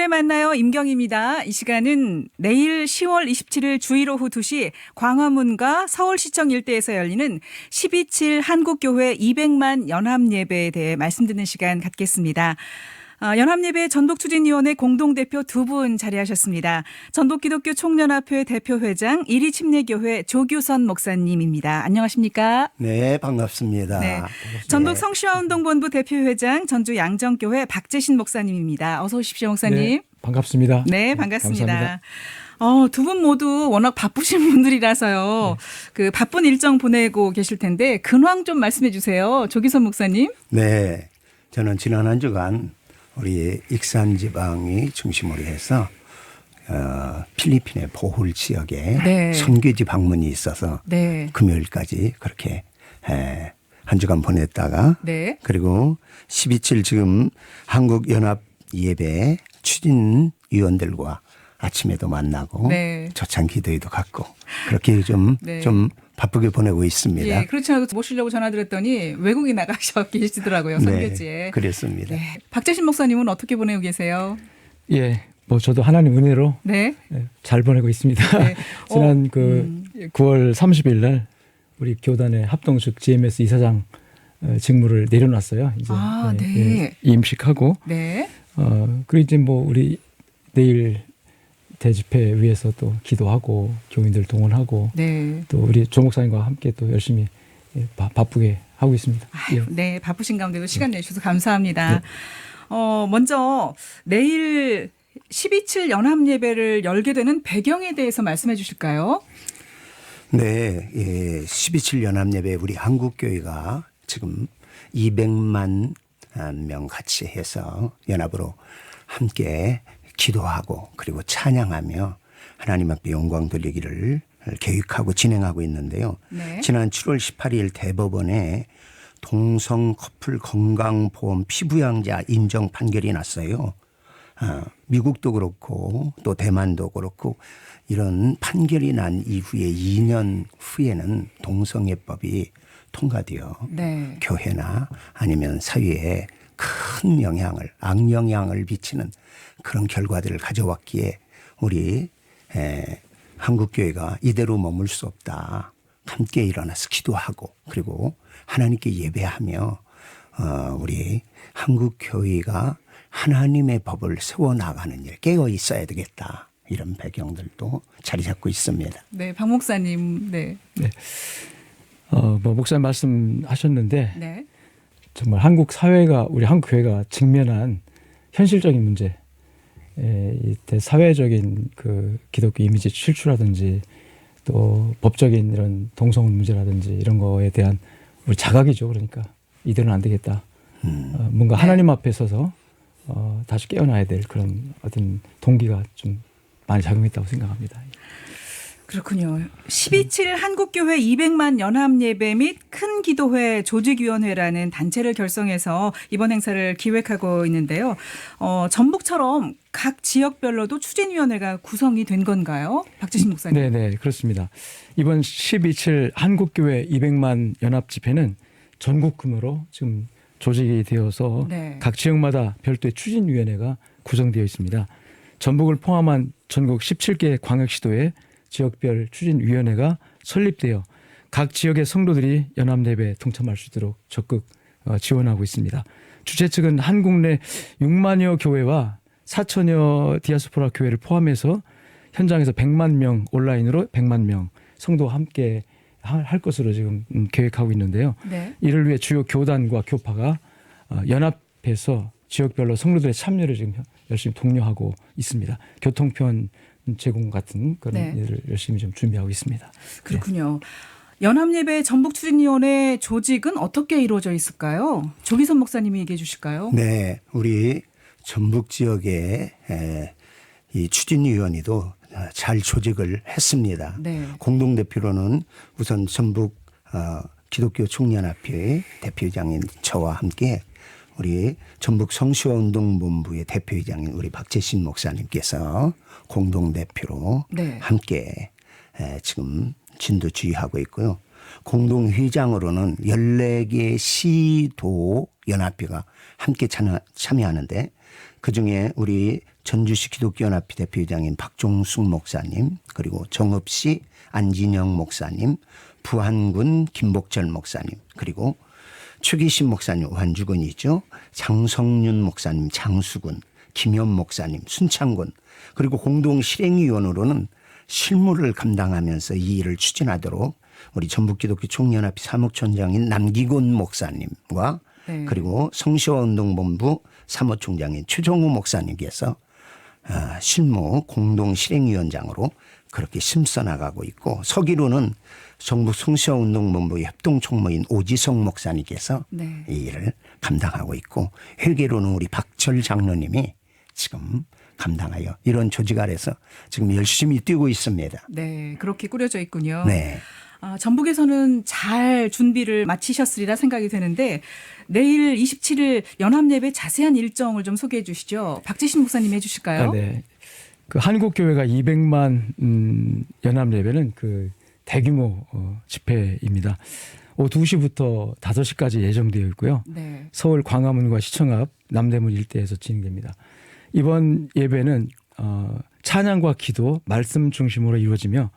오늘의 만나요 임경입니다. 이 시간은 내일 10월 27일 주일 오후 2시 광화문과 서울시청 일대에서 열리는 12.7 한국교회 200만 연합예배에 대해 말씀 듣는 시간 갖겠습니다. 연합예배 전북추진위원회 공동대표 두 분 자리하셨습니다. 전북기독교 총연합회 대표회장 이리침례교회 조규선 목사님입니다. 안녕하십니까? 네, 반갑습니다. 네. 전북성시화운동본부 대표회장 전주양정교회 박재신 목사님입니다. 어서 오십시오, 목사님. 네, 반갑습니다. 네, 반갑습니다. 감사합니다. 두 분 모두 워낙 바쁘신 분들이라서요. 그 바쁜 일정 보내고 계실 텐데 근황 좀 말씀해 주세요. 조규선 목사님. 네, 저는 지난 한 주간 우리 익산 지방이 중심으로 해서 필리핀의 보홀 지역에 네. 선교지 방문이 있어서 네. 금요일까지 그렇게 한 주간 보냈다가 네. 그리고 12.7 지금 한국연합예배 추진위원들과 아침에도 만나고 네. 초창 기도회도 갖고 그렇게 좀 바쁘게 보내고 있습니다. 예, 그렇지 않아도 모시려고 전화드렸더니 외국에 나가셔 계시더라고요. 선교지에. 네, 그랬습니다. 네. 박재신 목사님은 어떻게 보내고 계세요? 예, 뭐 저도 하나님 은혜로 네. 잘 보내고 있습니다. 네. 지난 9월 30일 날 우리 교단의 합동측 GMS 이사장 직무를 내려놨어요. 이제 네. 임식하고 네. 그리고 이제 뭐 우리 내일 대집회 위해서 또 기도하고 교인들 동원하고 네. 또 우리 조 목사님과 함께 또 열심히 바쁘게 하고 있습니다. 아유, 네, 바쁘신 가운데도 시간 내주셔서 감사합니다. 네. 먼저 내일 12.7 연합예배를 열게 되는 배경에 대해서 말씀해 주실까요? 네, 12.7 연합예배 우리 한국교회가 지금 200만 명 같이 해서 연합으로 함께 기도하고 그리고 찬양하며 하나님 앞에 영광 돌리기를 계획하고 진행하고 있는데요. 네. 지난 7월 18일 대법원에 동성 커플 건강보험 피부양자 인정 판결이 났어요. 미국도 그렇고 또 대만도 그렇고 이런 판결이 난 이후에 2년 후에는 동성애법이 통과되어 네. 교회나 아니면 사회에 큰 영향을 악영향을 비치는 그런 결과들을 가져왔기에 우리 한국교회가 이대로 머물 수 없다. 함께 일어나서 기도하고 그리고 하나님께 예배하며 우리 한국교회가 하나님의 법을 세워나가는 일 깨어 있어야 되겠다. 이런 배경들도 자리 잡고 있습니다. 네, 박 목사님. 네. 네. 뭐 목사님 말씀하셨는데 네. 정말 한국 사회가 우리 한국 교회가 직면한 현실적인 문제, 사회적인 그 기독교 이미지 실추라든지 또 법적인 이런 동성 문제라든지 이런 거에 대한 우리 자각이죠. 그러니까 이대로는 안 되겠다. 뭔가 하나님 앞에 서서 다시 깨어나야 될 그런 어떤 동기가 좀 많이 작용했다고 생각합니다. 그렇군요. 12.7 한국교회 200만 연합예배 및 큰 기도회 조직위원회라는 단체를 결성해서 이번 행사를 기획하고 있는데요. 전북처럼 각 지역별로도 추진위원회가 구성이 된 건가요? 박재신 목사님. 네, 그렇습니다. 이번 12.7 한국교회 200만 연합집회는 전국금으로 지금 조직이 되어서 네. 각 지역마다 별도의 추진위원회가 구성되어 있습니다. 전북을 포함한 전국 17개 광역시도에 지역별 추진위원회가 설립되어 각 지역의 성도들이 연합예배에 동참할 수 있도록 적극 지원하고 있습니다. 주최 측은 한국 내 6만여 교회와 4천여 디아스포라 교회를 포함해서 현장에서 100만 명, 온라인으로 100만 명 성도와 함께 할 것으로 지금 계획하고 있는데요. 네. 이를 위해 주요 교단과 교파가 연합해서 지역별로 성도들의 참여를 지금 열심히 독려하고 있습니다. 교통편 제공 같은 그런 일을 열심히 좀 준비하고 있습니다. 그렇군요. 연합예배 전북추진위원회 조직은 어떻게 이루어져 있을까요? 조기선 목사님이 얘기해 주실까요? 네, 우리 전북 지역의 이 추진위원회도 잘 조직을 했습니다. 네. 공동대표로는 우선 전북 기독교 총연합회 대표회장인 저와 함께 우리 전북 성시화운동본부의 대표회장인 우리 박재신 목사님께서 공동대표로 네. 함께 지금 진두지휘하고 있고요. 공동회장으로는 14개 시도 연합회가 함께 참여하는데 그중에 우리 전주시 기독교연합회 대표이장인 박종숙 목사님, 그리고 정읍시 안진영 목사님, 부안군 김복철 목사님, 그리고 최기신 목사님 완주군이죠. 장성윤 목사님 장수군, 김현 목사님 순창군, 그리고 공동 실행위원으로는 실무를 감당하면서 이 일을 추진하도록 우리 전북기독교 총연합회 사무총장인 남기곤 목사님과 네. 그리고 성시화운동본부 사무총장인 최종우 목사님께서 실무 공동 실행위원장으로 그렇게 심써 나가고 있고, 서기로는 전북 성시화운동본부의 협동총무인 오지성 목사님께서 네. 이 일을 감당하고 있고, 회계로는 우리 박철 장로님이 지금 감당하여 이런 조직 아래서 지금 열심히 뛰고 있습니다. 네, 그렇게 꾸려져 있군요. 네. 전북에서는 잘 준비를 마치셨으리라 생각이 되는데 내일 27일 연합예배 자세한 일정을 좀 소개해 주시죠. 박재신 목사님 해주실까요? 네. 그 한국교회가 200만 연합예배는 그 대규모 집회입니다. 오후 2시부터 5시까지 예정되어 있고요. 네. 서울 광화문과 시청 앞 남대문 일대에서 진행됩니다. 이번 예배는 찬양과 기도, 말씀 중심으로 이루어지며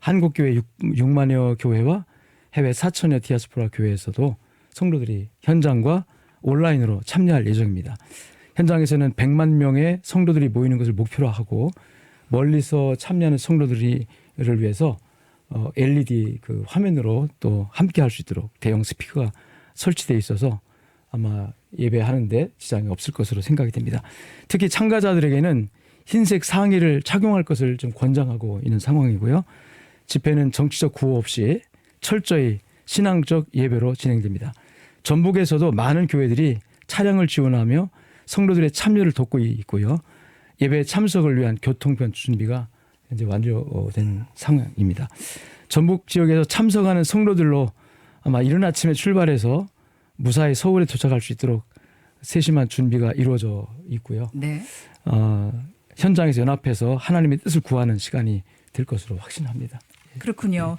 한국교회 6만여 교회와 해외 4천여 디아스포라 교회에서도 성도들이 현장과 온라인으로 참여할 예정입니다. 현장에서는 100만 명의 성도들이 모이는 것을 목표로 하고, 멀리서 참여하는 성도들을 위해서 LED 그 화면으로 또 함께 할 수 있도록 대형 스피커가 설치되어 있어서 아마 예배하는데 지장이 없을 것으로 생각이 됩니다. 특히 참가자들에게는 흰색 상의를 착용할 것을 좀 권장하고 있는 상황이고요. 집회는 정치적 구호 없이 철저히 신앙적 예배로 진행됩니다. 전북에서도 많은 교회들이 차량을 지원하며 성도들의 참여를 돕고 있고요. 예배 참석을 위한 교통편 준비가 현재 완료된 상황입니다. 전북 지역에서 참석하는 성도들로 아마 이른 아침에 출발해서 무사히 서울에 도착할 수 있도록 세심한 준비가 이루어져 있고요. 네. 현장에서 연합해서 하나님의 뜻을 구하는 시간이 될 것으로 확신합니다. 그렇군요.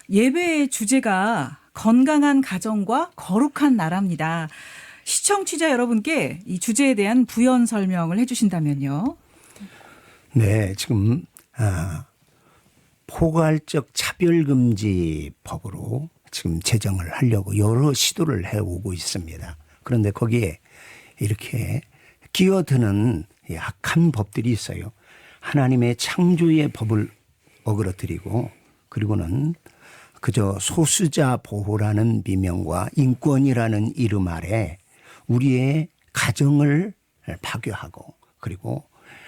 예배의 주제가 건강한 가정과 거룩한 나라입니다. 시청 취자 여러분께 이 주제에 대한 부연 설명을 해 주신다면요. 네, 지금 포괄적 차별금지법으로 지금 제정을 하려고 여러 시도를 해오고 있습니다. 그런데 거기에 이렇게 끼어드는 악한 법들이 있어요. 하나님의 창조의 법을 어그러뜨리고, 그리고는 그저 소수자 보호라는 미명과 인권이라는 이름 아래 우리의 가정을 파괴하고, 그리고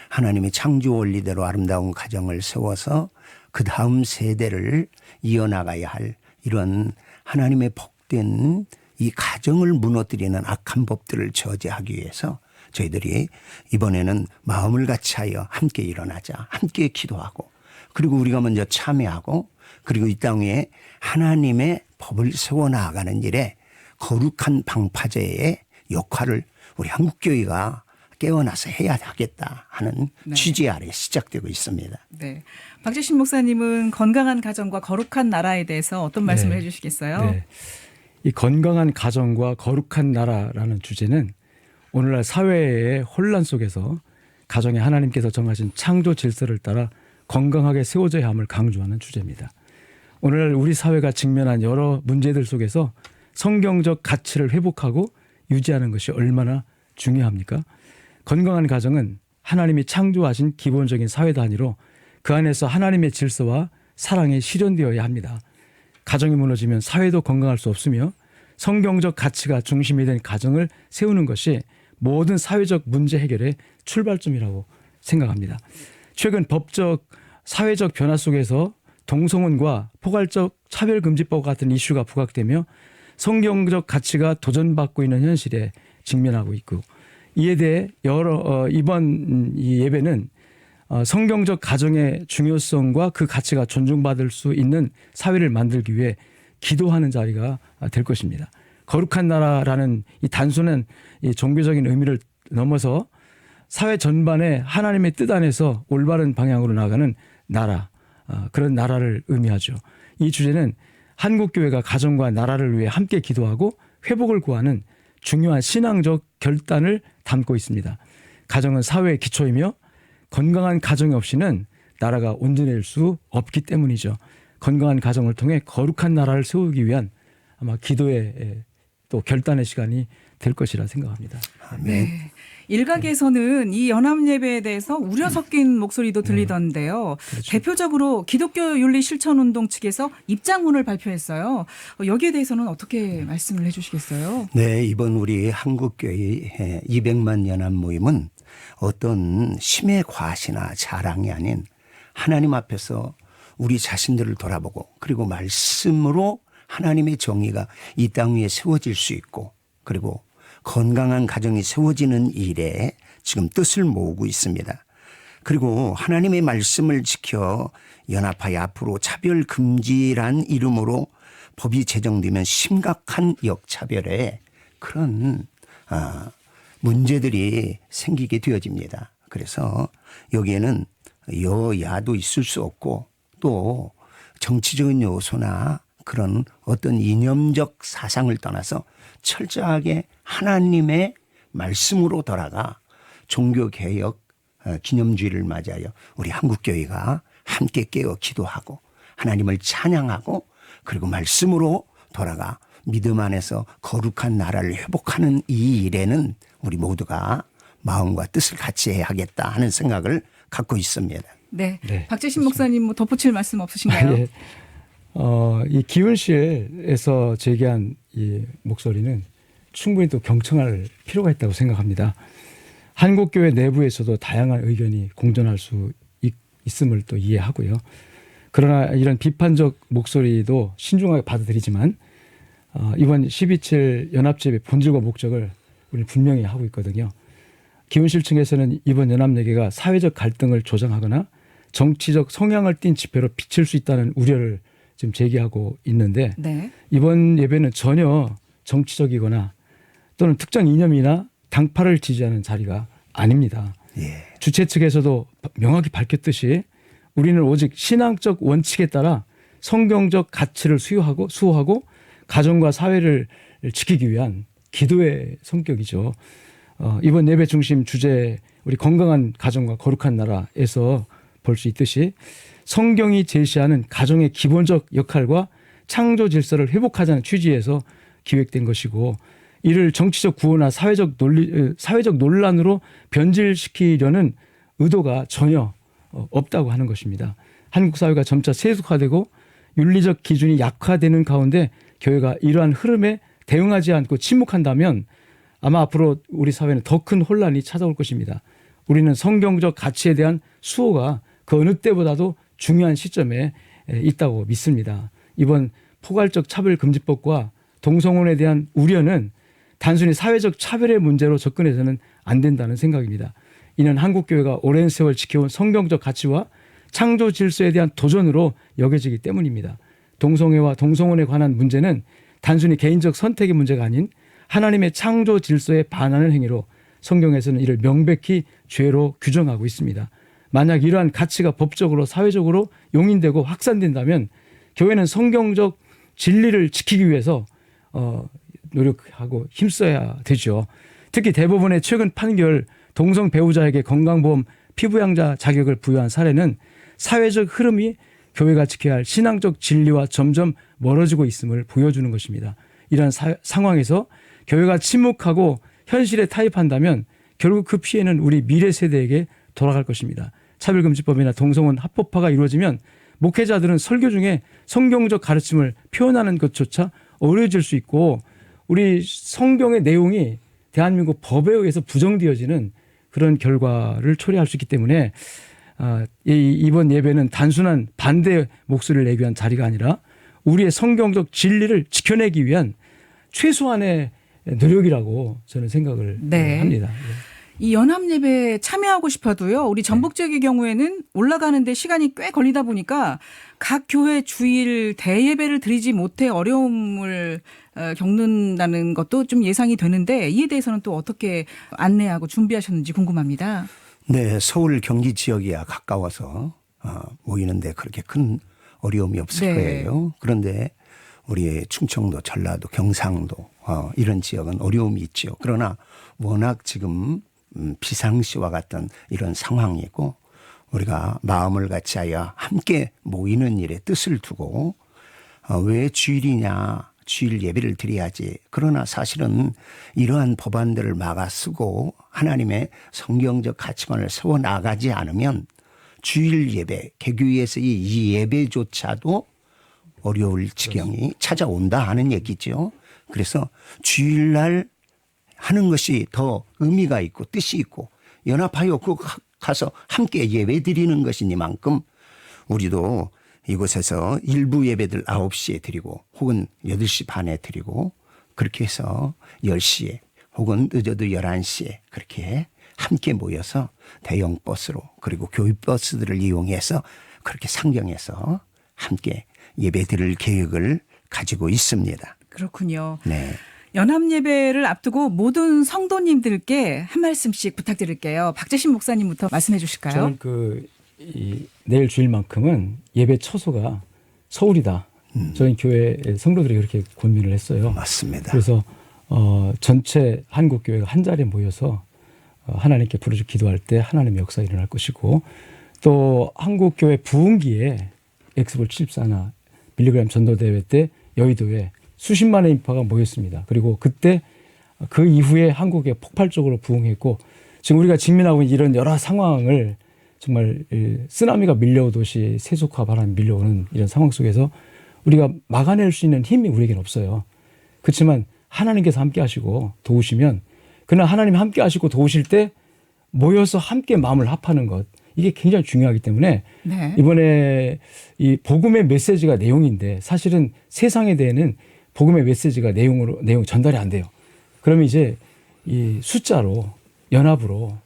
하나님의 창조 원리대로 아름다운 가정을 세워서 그 다음 세대를 이어나가야 할 이런 하나님의 복된 이 가정을 무너뜨리는 악한 법들을 저지하기 위해서 저희들이 이번에는 마음을 같이 하여 함께 일어나자, 함께 기도하고, 그리고 우리가 먼저 참여하고, 그리고 이 땅에 하나님의 법을 세워나가는 일에 거룩한 방파제의 역할을 우리 한국교회가 깨어나서 해야 하겠다 하는 네. 취지 아래 시작되고 있습니다. 네. 박재신 목사님은 건강한 가정과 거룩한 나라에 대해서 어떤 말씀을 해 주시겠어요? 네. 이 건강한 가정과 거룩한 나라라는 주제는 오늘날 사회의 혼란 속에서 가정에 하나님께서 정하신 창조 질서를 따라 건강하게 세워져야 함을 강조하는 주제입니다. 오늘날 우리 사회가 직면한 여러 문제들 속에서 성경적 가치를 회복하고 유지하는 것이 얼마나 중요합니까? 건강한 가정은 하나님이 창조하신 기본적인 사회 단위로 그 안에서 하나님의 질서와 사랑이 실현되어야 합니다. 가정이 무너지면 사회도 건강할 수 없으며 성경적 가치가 중심이 된 가정을 세우는 것이 모든 사회적 문제 해결의 출발점이라고 생각합니다. 최근 법적, 사회적 변화 속에서 동성혼과 포괄적 차별금지법 같은 이슈가 부각되며 성경적 가치가 도전받고 있는 현실에 직면하고 있고, 이에 대해 이번 이 예배는 성경적 가정의 중요성과 그 가치가 존중받을 수 있는 사회를 만들기 위해 기도하는 자리가 될 것입니다. 거룩한 나라라는 이 단순한 이 종교적인 의미를 넘어서 사회 전반에 하나님의 뜻 안에서 올바른 방향으로 나가는 나라, 그런 나라를 의미하죠. 이 주제는 한국교회가 가정과 나라를 위해 함께 기도하고 회복을 구하는 중요한 신앙적 결단을 담고 있습니다. 가정은 사회의 기초이며 건강한 가정이 없이는 나라가 온전해질 수 없기 때문이죠. 건강한 가정을 통해 거룩한 나라를 세우기 위한 아마 기도의 또 결단의 시간이 될 것이라 생각합니다. 아멘. 네. 일각에서는 이 연합 예배에 대해서 우려 섞인 목소리도 들리던데요. 그렇죠. 대표적으로 기독교 윤리 실천 운동 측에서 입장문을 발표했어요. 여기에 대해서는 어떻게 말씀을 해주시겠어요? 네, 이번 우리 한국교회 200만 연합 모임은 어떤 힘의 과시나 자랑이 아닌 하나님 앞에서 우리 자신들을 돌아보고 그리고 말씀으로 하나님의 정의가 이 땅 위에 세워질 수 있고 그리고 건강한 가정이 세워지는 일에 지금 뜻을 모으고 있습니다. 그리고 하나님의 말씀을 지켜 연합하여 앞으로 차별 금지란 이름으로 법이 제정되면 심각한 역차별의 그런 문제들이 생기게 되어집니다. 그래서 여기에는 여야도 있을 수 없고 또 정치적인 요소나 그런 어떤 이념적 사상을 떠나서 철저하게 하나님의 말씀으로 돌아가 종교개혁 기념주의를 맞이하여 우리 한국교회가 함께 깨어 기도하고 하나님을 찬양하고 그리고 말씀으로 돌아가 믿음 안에서 거룩한 나라를 회복하는 이 일에는 우리 모두가 마음과 뜻을 같이 해야겠다 하는 생각을 갖고 있습니다. 네. 네, 박재신 목사님 뭐 덧붙일 말씀 없으신가요? 예. 이 기훈실에서 제기한 이 목소리는 충분히 또 경청할 필요가 있다고 생각합니다. 한국교회 내부에서도 다양한 의견이 공존할 수 있음을 또 이해하고요. 그러나 이런 비판적 목소리도 신중하게 받아들이지만 이번 12.7 연합제의 본질과 목적을 우리 분명히 하고 있거든요. 기훈실 층에서는 이번 연합예배가 사회적 갈등을 조장하거나 정치적 성향을 띤 집회로 비칠 수 있다는 우려를 지금 제기하고 있는데 네. 이번 예배는 전혀 정치적이거나 또는 특정 이념이나 당파를 지지하는 자리가 아닙니다. 예. 주최 측에서도 명확히 밝혔듯이 우리는 오직 신앙적 원칙에 따라 성경적 가치를 수호하고 가정과 사회를 지키기 위한 기도의 성격이죠. 이번 예배 중심 주제 우리 건강한 가정과 거룩한 나라에서 볼 수 있듯이 성경이 제시하는 가정의 기본적 역할과 창조 질서를 회복하자는 취지에서 기획된 것이고 이를 정치적 구호나 사회적 논란으로 변질시키려는 의도가 전혀 없다고 하는 것입니다. 한국 사회가 점차 세속화되고 윤리적 기준이 약화되는 가운데 교회가 이러한 흐름에 대응하지 않고 침묵한다면 아마 앞으로 우리 사회는 더 큰 혼란이 찾아올 것입니다. 우리는 성경적 가치에 대한 수호가 그 어느 때보다도 중요한 시점에 있다고 믿습니다. 이번 포괄적 차별금지법과 동성혼에 대한 우려는 단순히 사회적 차별의 문제로 접근해서는 안 된다는 생각입니다. 이는 한국교회가 오랜 세월 지켜온 성경적 가치와 창조 질서에 대한 도전으로 여겨지기 때문입니다. 동성애와 동성혼에 관한 문제는 단순히 개인적 선택의 문제가 아닌 하나님의 창조 질서에 반하는 행위로 성경에서는 이를 명백히 죄로 규정하고 있습니다. 만약 이러한 가치가 법적으로 사회적으로 용인되고 확산된다면 교회는 성경적 진리를 지키기 위해서 노력하고 힘써야 되죠. 특히 대법원의 최근 판결 동성 배우자에게 건강보험 피부양자 자격을 부여한 사례는 사회적 흐름이 교회가 지켜야 할 신앙적 진리와 점점 멀어지고 있음을 보여주는 것입니다. 이러한 상황에서 교회가 침묵하고 현실에 타협한다면 결국 그 피해는 우리 미래 세대에게 돌아갈 것입니다. 차별금지법이나 동성혼 합법화가 이루어지면 목회자들은 설교 중에 성경적 가르침을 표현하는 것조차 어려워질 수 있고 우리 성경의 내용이 대한민국 법에 의해서 부정되어지는 그런 결과를 초래할 수 있기 때문에 이번 예배는 단순한 반대 목소리를 내기 위한 자리가 아니라 우리의 성경적 진리를 지켜내기 위한 최소한의 노력이라고 저는 생각을 네. 합니다. 이 연합 예배에 참여하고 싶어도요. 우리 전북 지역의 경우에는 올라가는데 시간이 꽤 걸리다 보니까 각 교회 주일 대예배를 드리지 못해 어려움을 겪는다는 것도 좀 예상이 되는데 이에 대해서는 또 어떻게 안내하고 준비하셨는지 궁금합니다. 네, 서울 경기 지역이야 가까워서 모이는데 그렇게 큰 어려움이 없을 네. 거예요. 그런데 우리 충청도, 전라도, 경상도 이런 지역은 어려움이 있죠. 그러나 워낙 지금 비상시와 같은 이런 상황이고 우리가 마음을 같이하여 함께 모이는 일에 뜻을 두고 왜 주일이냐 주일 예배를 드려야지. 그러나 사실은 이러한 법안들을 막아 쓰고 하나님의 성경적 가치관을 세워나가지 않으면 주일 예배 개교회에서의 이 예배조차도 어려울 지경이 찾아온다 하는 얘기죠. 그래서 주일날 하는 것이 더 의미가 있고 뜻이 있고 연합하여 가서 함께 예배 드리는 것이니만큼 우리도 이곳에서 일부 예배들 9시에 드리고 혹은 8시 반에 드리고 그렇게 해서 10시에 혹은 늦어도 11시에 그렇게 함께 모여서 대형 버스로 그리고 교육버스들을 이용해서 그렇게 상경해서 함께 예배 드릴 계획을 가지고 있습니다. 그렇군요. 네. 연합 예배를 앞두고 모든 성도님들께 한 말씀씩 부탁드릴게요. 박재신 목사님부터 말씀해 주실까요? 저는 내일 주일만큼은 예배 처소가 서울이다. 저희 교회 성도들이 그렇게 권면을 했어요. 맞습니다. 그래서 전체 한국 교회가 한 자리에 모여서 하나님께 부르짖 기도할 때 하나님의 역사가 일어날 것이고 또 한국 교회 부흥기에 엑스볼 74나 빌리그램 전도대회 때 여의도에 수십만의 인파가 모였습니다. 그리고 그때 그 이후에 한국에 폭발적으로 부흥했고 지금 우리가 직면하고 있는 이런 여러 상황을 정말 쓰나미가 밀려오듯이 세속화 바람이 밀려오는 이런 상황 속에서 우리가 막아낼 수 있는 힘이 우리에겐 없어요. 그렇지만 하나님께서 함께 하시고 도우시면 그러나 하나님 함께 하시고 도우실 때 모여서 함께 마음을 합하는 것 이게 굉장히 중요하기 때문에 네. 이번에 이 복음의 메시지가 내용인데 사실은 세상에 대해는 복음의 메시지가 내용 전달이 안 돼요. 그러면 이제 이 숫자로 연합으로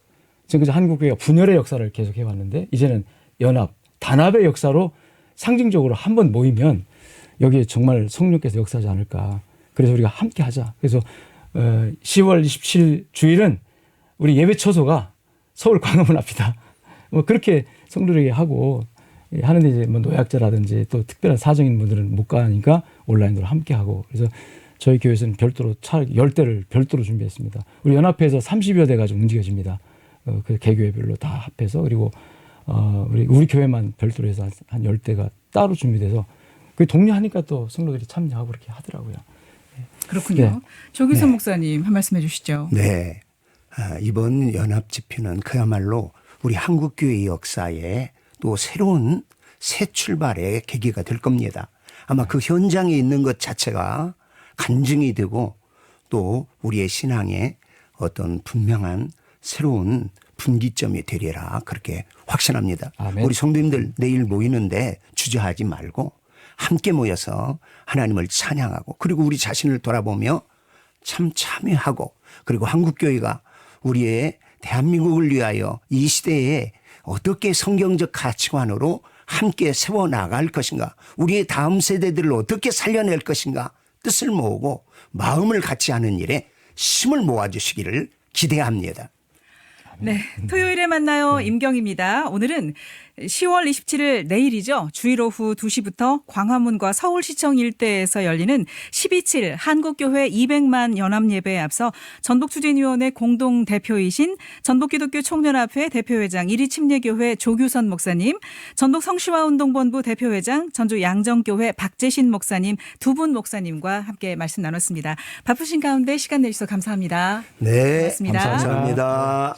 지금까지 한국교회가 분열의 역사를 계속 해왔는데 이제는 연합, 단합의 역사로 상징적으로 한번 모이면 여기에 정말 성령께서 역사하지 않을까. 그래서 우리가 함께 하자. 그래서 10월 27일 주일은 우리 예배 처소가 서울 광화문 앞이다. 뭐 그렇게 성도들에게 하고 하는데 이제 뭐 노약자라든지 또 특별한 사정인 분들은 못 가니까 온라인으로 함께 하고 그래서 저희 교회에서는 별도로 차 10대를 별도로 준비했습니다. 우리 연합회에서 30여 대가 좀 움직여집니다. 그 개교회별로 다 합해서 그리고 우리 교회만 별도로 해서 한 10대가 따로 준비돼서 그 독려하니까 또 성도들이 참여하고 그렇게 하더라고요. 그렇군요. 네. 조규선 목사님 한 말씀 해주시죠. 네. 이번 연합 집회는 그야말로 우리 한국교회 역사에 또 새로운 새 출발의 계기가 될 겁니다. 아마 그 현장에 있는 것 자체가 간증이 되고 또 우리의 신앙에 어떤 분명한 새로운 분기점이 되리라 그렇게 확신합니다. 아멘. 우리 성도님들 내일 모이는데 주저하지 말고 함께 모여서 하나님을 찬양하고 그리고 우리 자신을 돌아보며 참 참여하고 그리고 한국교회가 우리의 대한민국을 위하여 이 시대에 어떻게 성경적 가치관으로 함께 세워나갈 것인가 우리의 다음 세대들을 어떻게 살려낼 것인가 뜻을 모으고 마음을 같이 하는 일에 힘을 모아주시기를 기대합니다. 네, 토요일에 만나요. 임경입니다. 오늘은 10월 27일 내일이죠. 주일 오후 2시부터 광화문과 서울시청 일대에서 열리는 12.7 한국교회 200만 연합예배에 앞서 전북추진위원회 공동대표이신 전북기독교 총연합회 대표회장 이리침례교회 조규선 목사님, 전북성시화운동본부 대표회장 전주 양정교회 박재신 목사님 두 분 목사님과 함께 말씀 나눴습니다. 바쁘신 가운데 시간 내주셔서 감사합니다. 네, 고맙습니다. 감사합니다.